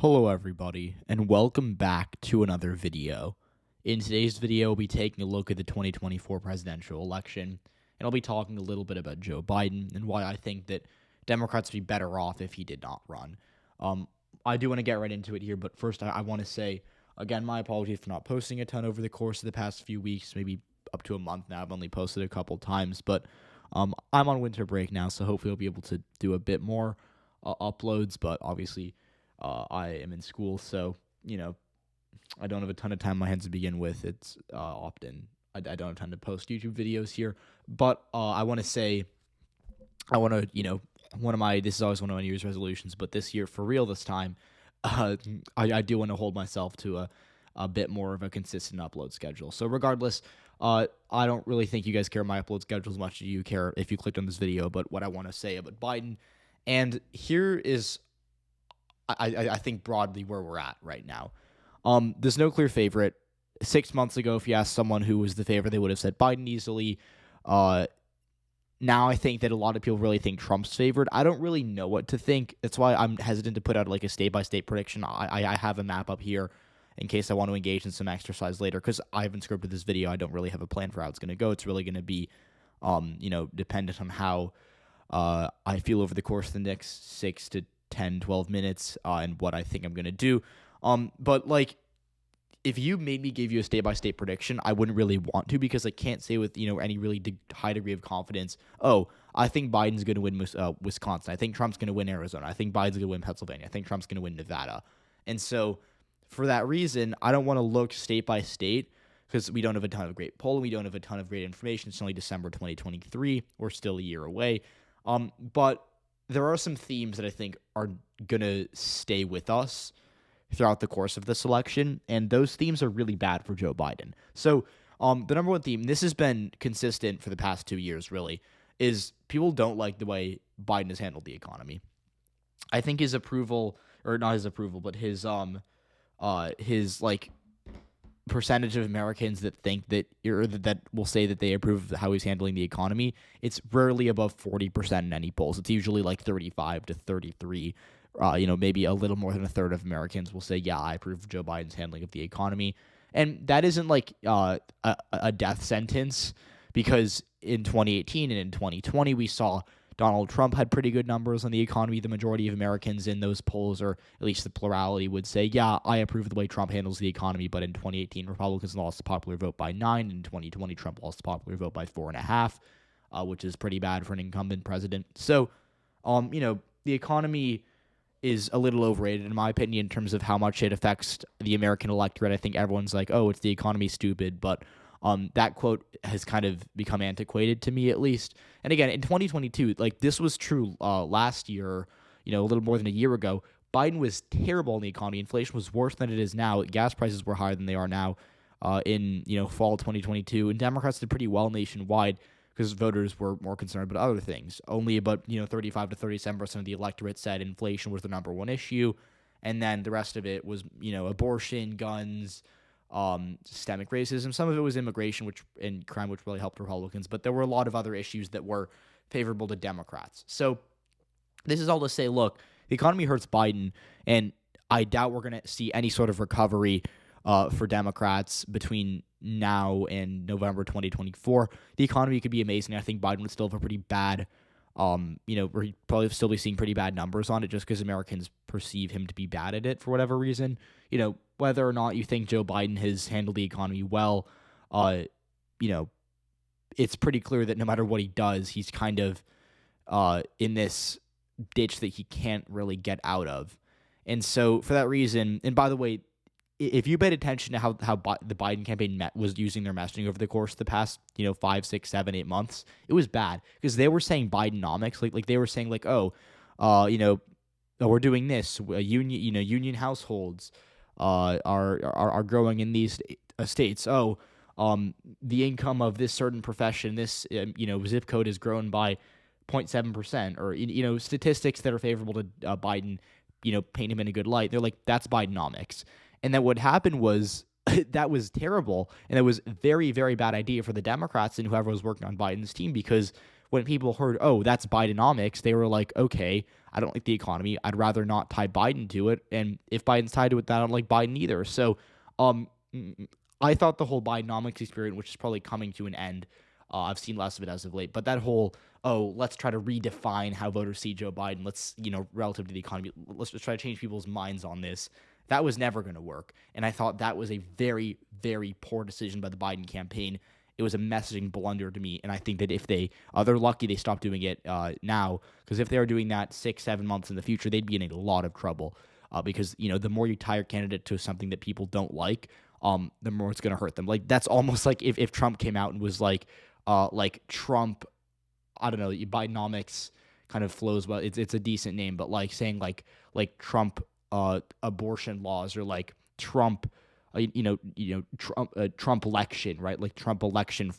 Hello everybody, and welcome back to another video. In today's video, we'll be taking a look at the 2024 presidential election, and I'll be talking a little bit about Joe Biden and why I think that Democrats would be better off if he did not run. I do want to get right into it here, but first I want to say, again, my apologies for not posting a ton over the course of the past few weeks, maybe up to a month now. I've only posted a couple times, but I'm on winter break now, so hopefully I'll be able to do a bit more uploads, but obviously I am in school, so, I don't have a ton of time on my hands to begin with. It's often, I don't have time to post YouTube videos here, but I want to say, this is always one of my New Year's resolutions, but this year, for real this time, I do want to hold myself to a bit more of a consistent upload schedule. So regardless, I don't really think you guys care my upload schedule as much as you care if you clicked on this video, but what I want to say about Biden, and here is I think broadly where we're at right now. There's no clear favorite. 6 months ago, if you asked someone who was the favorite, they would have said Biden easily. Now I think that a lot of people really think Trump's favored. I don't really know what to think. That's why I'm hesitant to put out like a state-by-state prediction. I have a map up here in case I want to engage in some exercise later, because I haven't scripted this video. I don't really have a plan for how it's going to go. It's really going to be, dependent on how I feel over the course of the next 6 to 10, 12 minutes and what I think I'm going to do. But like, if you made me give you a state-by-state prediction, I wouldn't really want to, because I can't say with, any really high degree of confidence, oh, I think Biden's going to win Wisconsin. I think Trump's going to win Arizona. I think Biden's going to win Pennsylvania. I think Trump's going to win Nevada. And so for that reason, I don't want to look state by state, because we don't have a ton of great polling. We don't have a ton of great information. It's only December 2023. We're still a year away. But there are some themes that I think are going to stay with us throughout the course of this election, and those themes are really bad for Joe Biden. So the number one theme, this has been consistent for the past 2 years, really, is people don't like the way Biden has handled the economy. I think his approval, or not his approval, but his percentage of Americans that think that, or that will say that they approve of how he's handling the economy, it's rarely above 40% in any polls. It's usually like 35 to 33. Maybe a little more than a third of Americans will say, yeah, I approve of Joe Biden's handling of the economy. And that isn't like a death sentence, because in 2018 and in 2020, we saw Donald Trump had pretty good numbers on the economy. The majority of Americans in those polls, or at least the plurality, would say, yeah, I approve of the way Trump handles the economy. But in 2018, Republicans lost the popular vote by 9. In 2020, Trump lost the popular vote by 4.5, which is pretty bad for an incumbent president. So, the economy is a little overrated, in my opinion, in terms of how much it affects the American electorate. I think everyone's like, oh, it's the economy, stupid. But that quote has kind of become antiquated to me, at least. And again, in 2022, like, this was true last year, a little more than a year ago. Biden was terrible in the economy. Inflation was worse than it is now. Gas prices were higher than they are now in fall 2022. And Democrats did pretty well nationwide, because voters were more concerned about other things. Only about 35 to 37% of the electorate said inflation was the number one issue, and then the rest of it was abortion, guns, systemic racism. Some of it was immigration, and crime, which really helped Republicans, but there were a lot of other issues that were favorable to Democrats. So this is all to say, look, the economy hurts Biden, and I doubt we're going to see any sort of recovery for Democrats between now and November 2024. The economy could be amazing. I think Biden would still have a pretty bad, we'd probably still be seeing pretty bad numbers on it, just because Americans perceive him to be bad at it for whatever reason. Whether or not you think Joe Biden has handled the economy well, it's pretty clear that no matter what he does, he's kind of in this ditch that he can't really get out of. And so for that reason, and by the way, if you paid attention to how the Biden campaign was using their messaging over the course of the past 5, 6, 7, 8 months, it was bad, because they were saying Bidenomics, like they were saying like, we're doing this. Union households are growing in these states. The income of this certain profession, this zip code has grown by 0.7%, or statistics that are favorable to Biden, paint him in a good light. They're like, that's Bidenomics. And then what happened was that was terrible, and it was a very, very bad idea for the Democrats and whoever was working on Biden's team, because when people heard, oh, that's Bidenomics, they were like, okay, I don't like the economy. I'd rather not tie Biden to it. And if Biden's tied to it, then I don't like Biden either. So um, I thought the whole Bidenomics experience, which is probably coming to an end, I've seen less of it as of late, but that whole, oh, let's try to redefine how voters see Joe Biden. Let's, relative to the economy, let's just try to change people's minds on this. That was never going to work. And I thought that was a very, very poor decision by the Biden campaign. It was a messaging blunder to me. And I think that if they're lucky they stopped doing it now, because if they are doing that 6-7 months in the future, they'd be in a lot of trouble. Because, the more you tie your candidate to something that people don't like, the more it's going to hurt them. Like, that's almost like if Trump came out and was like Trump, I don't know, Bidenomics kind of flows well. It's a decent name, but like saying like Trump abortion laws, or like Trump, Trump election, right? Like Trump election,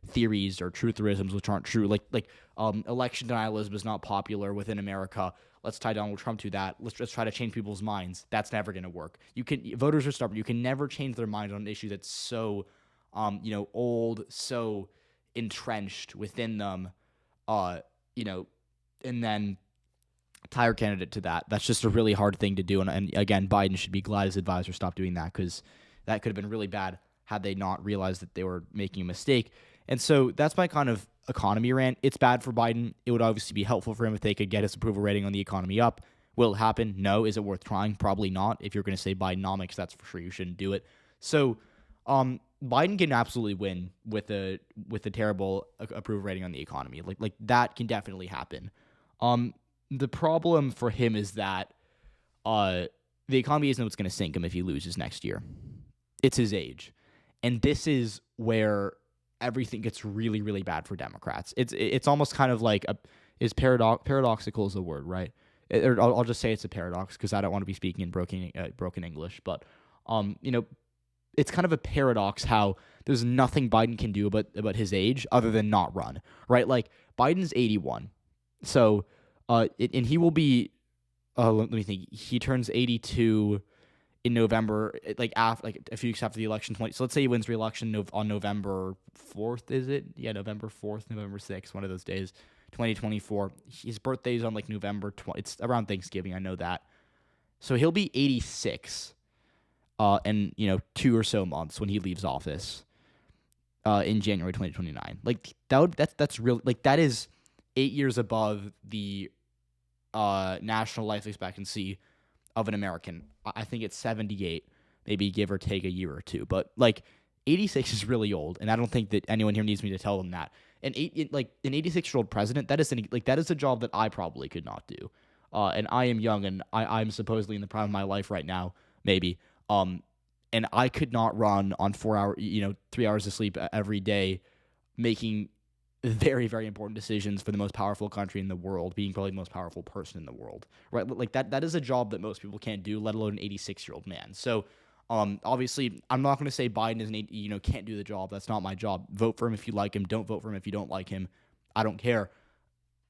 theories or trutherisms which aren't true. Like election denialism is not popular within America. Let's tie Donald Trump to that. Let's just try to change people's minds. That's never going to work. Voters are stubborn. You can never change their mind on an issue that's so, old, so entrenched within them, and then tie our candidate to that. That's just a really hard thing to do. And again, Biden should be glad his advisor stopped doing that, because that could have been really bad had they not realized that they were making a mistake. And so that's my kind of economy rant. It's bad for Biden. It would obviously be helpful for him if they could get his approval rating on the economy up. Will it happen? No. Is it worth trying? Probably not. If you're going to say Bidenomics, that's for sure you shouldn't do it. So Biden can absolutely win with a terrible approval rating on the economy. Like that can definitely happen. The problem for him is that the economy isn't what's going to sink him if he loses next year. It's his age. And this is where everything gets really, really bad for Democrats. It's almost kind of like paradoxical is the word, right? I'll just say it's a paradox because I don't want to be speaking in broken English. But it's kind of a paradox how there's nothing Biden can do about his age other than not run, right? Like Biden's 81, so and he will be. Let me think. He turns 82 in November, like a few weeks after the election. So let's say he wins re-election on November 4th. Is it? Yeah, November 4th, November 6th, one of those days. 2024. His birthday is on like November 20. It's around Thanksgiving. I know that. So he'll be 86. In 2 or so months when he leaves office, in January 2029. Like that's real. Like that is 8 years above the national life expectancy of an American. I think it's 78, maybe give or take a year or two. But like 86 is really old, and I don't think that anyone here needs me to tell them that. And an 86-year-old president, that is a job that I probably could not do. And I am young, and I'm supposedly in the prime of my life right now, maybe. And I could not run on 4 hours, 3 hours of sleep every day, making very, very important decisions for the most powerful country in the world, being probably the most powerful person in the world, right? Like that is a job that most people can't do, let alone an 86-year-old man. So, obviously, I'm not going to say Biden can't do the job. That's not my job. Vote for him if you like him. Don't vote for him if you don't like him. I don't care.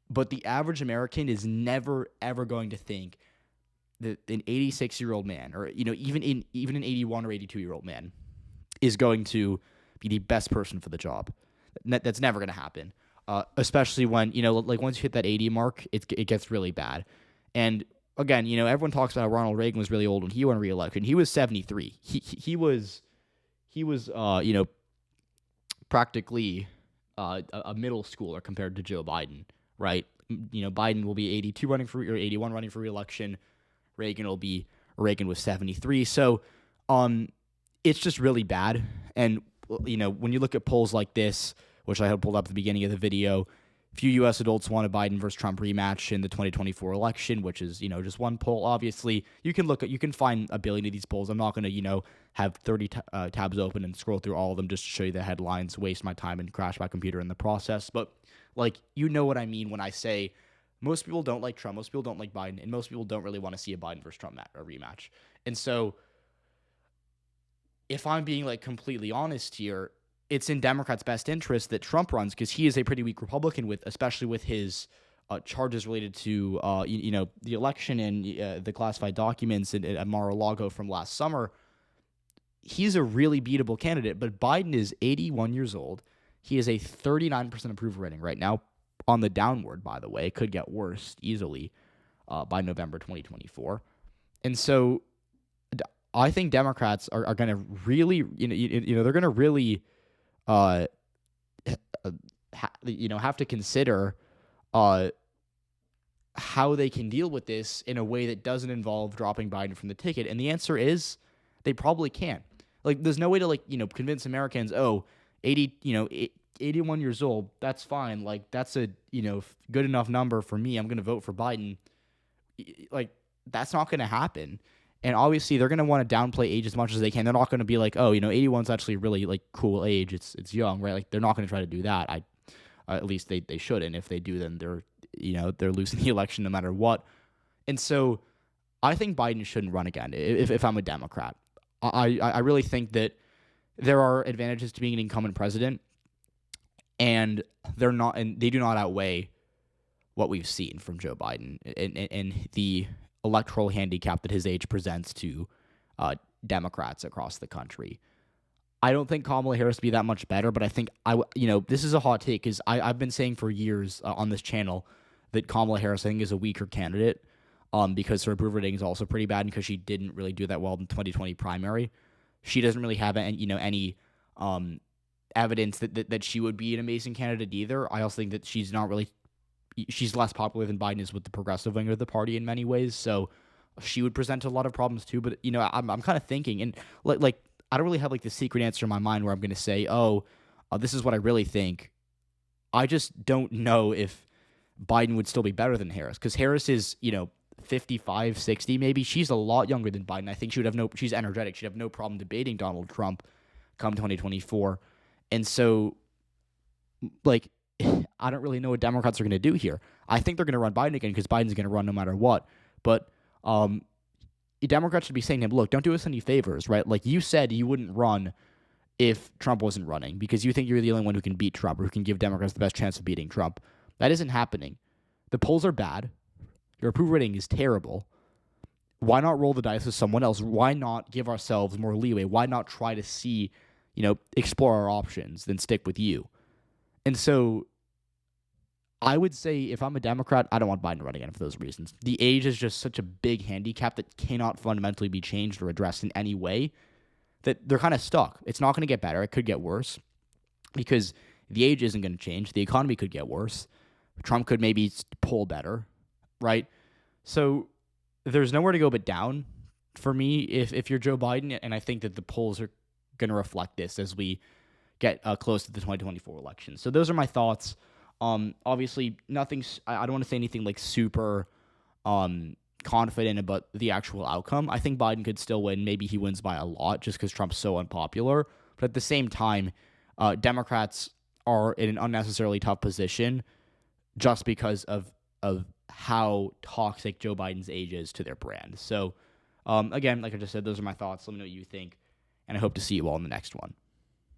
But the average American is never, ever going to think that an 86-year-old man, or even an 81 or 82-year-old man, is going to be the best person for the job. That's never going to happen. Especially when like once you hit that 80 mark, it gets really bad. And again, everyone talks about how Ronald Reagan was really old when he won re-election. He was 73. He was practically a middle schooler compared to Joe Biden, right? Biden will be 82 running for, or 81 running for re-election. Reagan was 73. So, it's just really bad. And, when you look at polls like this, which I had pulled up at the beginning of the video, few U.S. adults want a Biden versus Trump rematch in the 2024 election, which is, just one poll. Obviously, you can find a billion of these polls. I'm not going to, have 30 tabs open and scroll through all of them just to show you the headlines, waste my time, and crash my computer in the process. But, what I mean when I say most people don't like Trump, most people don't like Biden, and most people don't really want to see a Biden versus Trump rematch. And so, if I'm being completely honest here, it's in Democrats' best interest that Trump runs, because he is a pretty weak Republican, especially with his charges related to the election and the classified documents at Mar-a-Lago from last summer. He's a really beatable candidate, but Biden is 81 years old. He is a 39% approval rating right now, on the downward, by the way. It could get worse easily by November 2024. And so I think Democrats are going to really, they're going to really, have to consider how they can deal with this in a way that doesn't involve dropping Biden from the ticket. And the answer is they probably can't. Like, there's no way to, convince Americans, 81 years old, that's fine. Like, that's a, good enough number for me. I'm going to vote for Biden. Like, that's not going to happen. And obviously, they're going to want to downplay age as much as they can. They're not going to be like, 81's actually really, cool age. It's young, right? Like, they're not going to try to do that. At least they shouldn't. If they do, then they're losing the election no matter what. And so I think Biden shouldn't run again if I'm a Democrat. I really think that there are advantages to being an incumbent president, and they do not outweigh what we've seen from Joe Biden and the electoral handicap that his age presents to Democrats across the country. I don't think Kamala Harris will be that much better, but I think this is a hot take because I've been saying for years on this channel that Kamala Harris, I think, is a weaker candidate because her approval rating is also pretty bad because she didn't really do that well in the 2020 primary. She doesn't really have any evidence that she would be an amazing candidate either. I also think that she's less popular than Biden is with the progressive wing of the party in many ways, so she would present a lot of problems too. But I'm kind of thinking, and like I don't really have the secret answer in my mind where I'm going to say, this is what I really think. I just don't know if Biden would still be better than Harris, because Harris is 55, 60 maybe. She's a lot younger than Biden. I think she's energetic. She'd have no problem debating Donald Trump come 2024. And so, I don't really know what Democrats are going to do here. I think they're going to run Biden again because Biden's going to run no matter what. But Democrats should be saying to him, look, don't do us any favors, right? Like, you said you wouldn't run if Trump wasn't running because you think you're the only one who can beat Trump or who can give Democrats the best chance of beating Trump. That isn't happening. The polls are bad. Your approval rating is terrible. Why not roll the dice with someone else? Why not give ourselves more leeway? Why not try to see, explore our options than stick with you? And so I would say if I'm a Democrat, I don't want Biden to run again for those reasons. The age is just such a big handicap that cannot fundamentally be changed or addressed in any way that they're kind of stuck. It's not going to get better. It could get worse because the age isn't going to change. The economy could get worse. Trump could maybe poll better, right? So there's nowhere to go but down for me if you're Joe Biden, and I think that the polls are going to reflect this as we get close to the 2024 election. So those are my thoughts. Obviously, I don't want to say anything super confident about the actual outcome. I think Biden could still win. Maybe he wins by a lot just because Trump's so unpopular. But at the same time, Democrats are in an unnecessarily tough position just because of how toxic Joe Biden's age is to their brand. So, again, like I just said, those are my thoughts. Let me know what you think, and I hope to see you all in the next one.